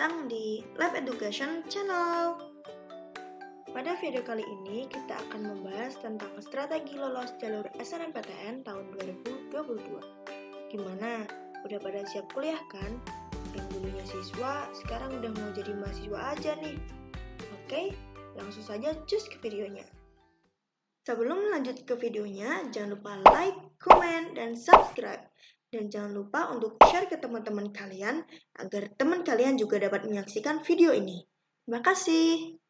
datang di Lab Education Channel. Pada video kali ini kita akan membahas tentang strategi lolos jalur SNMPTN tahun 2022. Gimana? Udah pada siap kuliah kan? Yang dulunya siswa, sekarang udah mau jadi mahasiswa aja nih. Oke, langsung saja cus ke videonya. Sebelum lanjut ke videonya, jangan lupa like, komen, dan subscribe. Dan jangan lupa untuk share ke teman-teman kalian agar teman kalian juga dapat menyaksikan video ini. Terima kasih.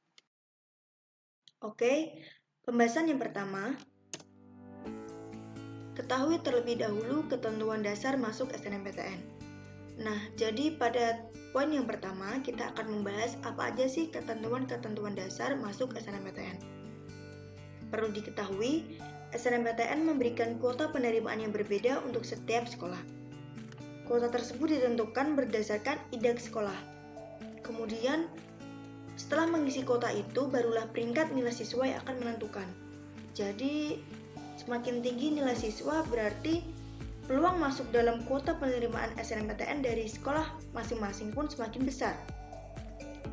Oke, pembahasan yang pertama. Ketahui terlebih dahulu ketentuan dasar masuk SNMPTN. Nah, jadi pada poin yang pertama kita akan membahas apa aja sih ketentuan-ketentuan dasar masuk SNMPTN. Perlu diketahui, SNMPTN memberikan kuota penerimaan yang berbeda untuk setiap sekolah. Kuota tersebut ditentukan berdasarkan indeks sekolah. Kemudian, setelah mengisi kuota itu, barulah peringkat nilai siswa yang akan menentukan. Jadi, semakin tinggi nilai siswa berarti peluang masuk dalam kuota penerimaan SNMPTN dari sekolah masing-masing pun semakin besar.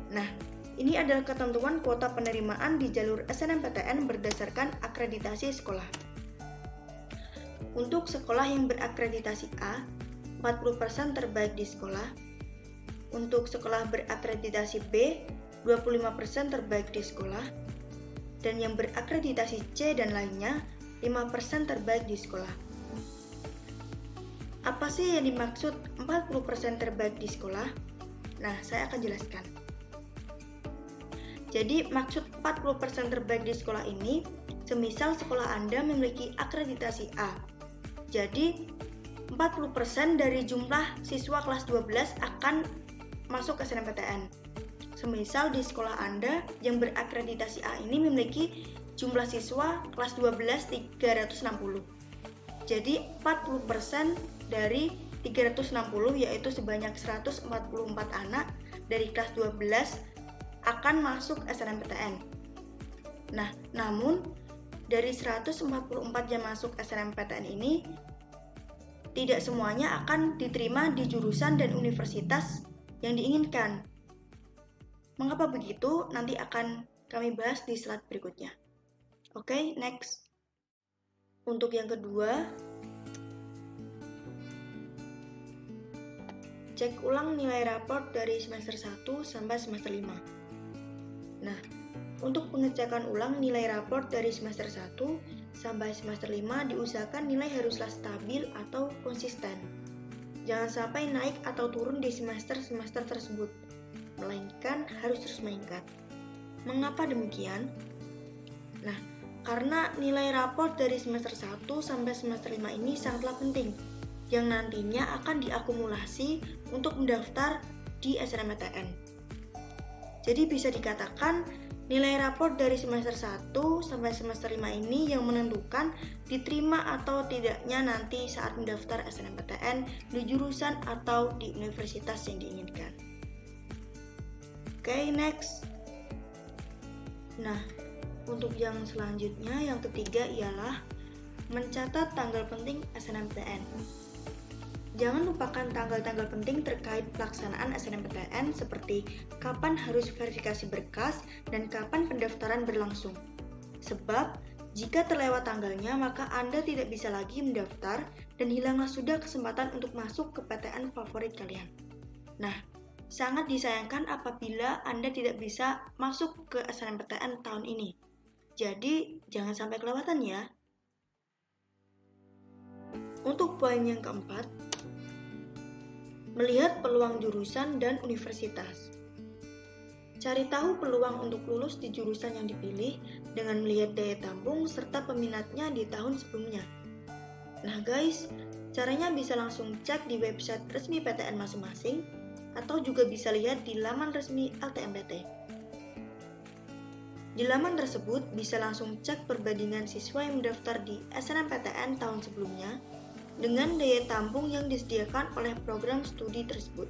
Nah, ini adalah ketentuan kuota penerimaan di jalur SNMPTN berdasarkan akreditasi sekolah. Untuk sekolah yang berakreditasi A, 40% terbaik di sekolah. Untuk sekolah berakreditasi B, 25% terbaik di sekolah. Dan yang berakreditasi C dan lainnya, 5% terbaik di sekolah. Apa sih yang dimaksud 40% terbaik di sekolah? Nah, saya akan jelaskan. Jadi, maksud 40% terbaik di sekolah ini, semisal sekolah Anda memiliki akreditasi A. Jadi, 40% dari jumlah siswa kelas 12 akan masuk ke SNMPTN. Semisal di sekolah Anda yang berakreditasi A ini memiliki jumlah siswa kelas 12 360. Jadi, 40% dari 360 yaitu sebanyak 144 anak dari kelas 12 akan masuk SNMPTN. Nah, namun dari 144 yang masuk SNMPTN ini tidak semuanya akan diterima di jurusan dan universitas yang diinginkan. Mengapa begitu? Nanti akan kami bahas di slide berikutnya. Oke, next. Untuk yang kedua, cek ulang nilai raport dari semester 1 sampai semester 5. Nah, untuk pengecekan ulang nilai raport dari semester 1 sampai semester 5 diusahakan nilai haruslah stabil atau konsisten. Jangan sampai naik atau turun di semester-semester tersebut, melainkan harus terus meningkat. Mengapa demikian? Nah, karena nilai raport dari semester 1 sampai semester 5 ini sangatlah penting, yang nantinya akan diakumulasi untuk mendaftar di SNMPTN. Jadi bisa dikatakan nilai raport dari semester 1 sampai semester 5 ini yang menentukan diterima atau tidaknya nanti saat mendaftar SNMPTN di jurusan atau di universitas yang diinginkan. Oke, next. Nah, untuk yang selanjutnya, yang ketiga ialah mencatat tanggal penting SNMPTN. Jangan lupakan tanggal-tanggal penting terkait pelaksanaan SNMPTN seperti kapan harus verifikasi berkas dan kapan pendaftaran berlangsung. Sebab, jika terlewat tanggalnya, maka Anda tidak bisa lagi mendaftar dan hilanglah sudah kesempatan untuk masuk ke PTN favorit kalian. Nah, sangat disayangkan apabila Anda tidak bisa masuk ke SNMPTN tahun ini. Jadi, jangan sampai kelewatan ya. Untuk poin yang keempat, melihat peluang jurusan dan universitas. Cari tahu peluang untuk lulus di jurusan yang dipilih dengan melihat daya tampung serta peminatnya di tahun sebelumnya. Nah guys, caranya bisa langsung cek di website resmi PTN masing-masing atau juga bisa lihat di laman resmi LTMPT. Di laman tersebut bisa langsung cek perbandingan siswa yang mendaftar di SNMPTN tahun sebelumnya dengan daya tampung yang disediakan oleh program studi tersebut.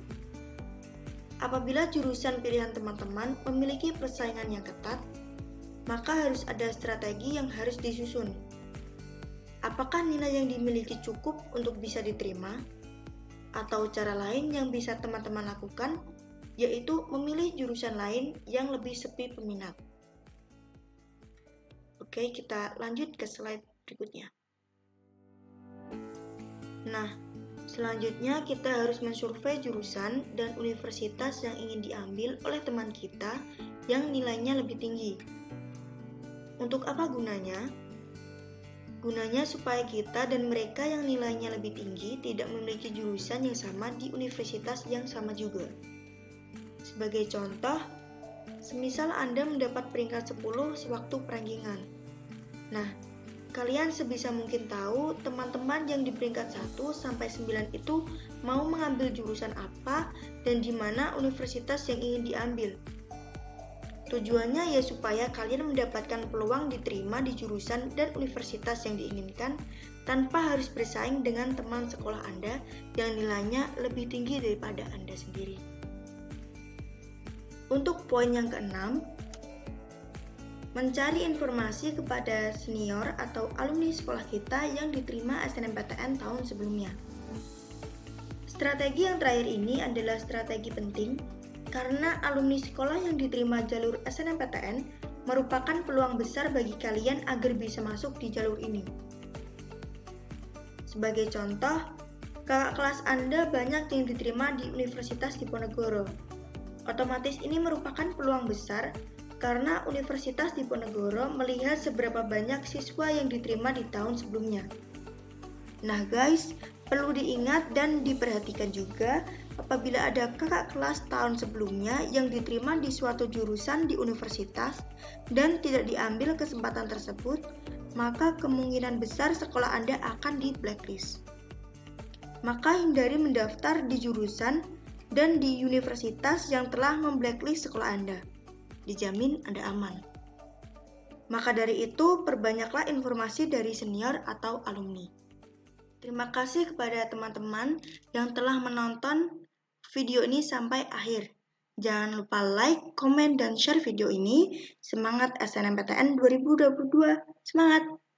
Apabila jurusan pilihan teman-teman memiliki persaingan yang ketat, maka harus ada strategi yang harus disusun. Apakah nilai yang dimiliki cukup untuk bisa diterima? Atau cara lain yang bisa teman-teman lakukan yaitu memilih jurusan lain yang lebih sepi peminat. Oke, kita lanjut ke slide berikutnya. Nah, selanjutnya kita harus mensurvei jurusan dan universitas yang ingin diambil oleh teman kita yang nilainya lebih tinggi. Untuk apa gunanya? Gunanya supaya kita dan mereka yang nilainya lebih tinggi tidak memiliki jurusan yang sama di universitas yang sama juga. Sebagai contoh, semisal Anda mendapat peringkat 10 sewaktu perankingan. Nah, kalian sebisa mungkin tahu teman-teman yang di peringkat 1 sampai 9 itu mau mengambil jurusan apa dan di mana universitas yang ingin diambil. Tujuannya ya supaya kalian mendapatkan peluang diterima di jurusan dan universitas yang diinginkan tanpa harus bersaing dengan teman sekolah Anda yang nilainya lebih tinggi daripada Anda sendiri. Untuk poin yang keenam, mencari informasi kepada senior atau alumni sekolah kita yang diterima SNMPTN tahun sebelumnya. Strategi yang terakhir ini adalah strategi penting karena alumni sekolah yang diterima jalur SNMPTN merupakan peluang besar bagi kalian agar bisa masuk di jalur ini. Sebagai contoh, kakak kelas Anda banyak yang diterima di Universitas Diponegoro. Otomatis ini merupakan peluang besar karena Universitas Diponegoro melihat seberapa banyak siswa yang diterima di tahun sebelumnya. Nah guys, perlu diingat dan diperhatikan juga apabila ada kakak kelas tahun sebelumnya yang diterima di suatu jurusan di universitas dan tidak diambil kesempatan tersebut, maka kemungkinan besar sekolah Anda akan di blacklist. Maka hindari mendaftar di jurusan dan di universitas yang telah memblacklist sekolah Anda. Dijamin Anda aman. Maka dari itu, perbanyaklah informasi dari senior atau alumni. Terima kasih kepada teman-teman yang telah menonton video ini sampai akhir. Jangan lupa like, komen, dan share video ini. Semangat SNMPTN 2022. Semangat!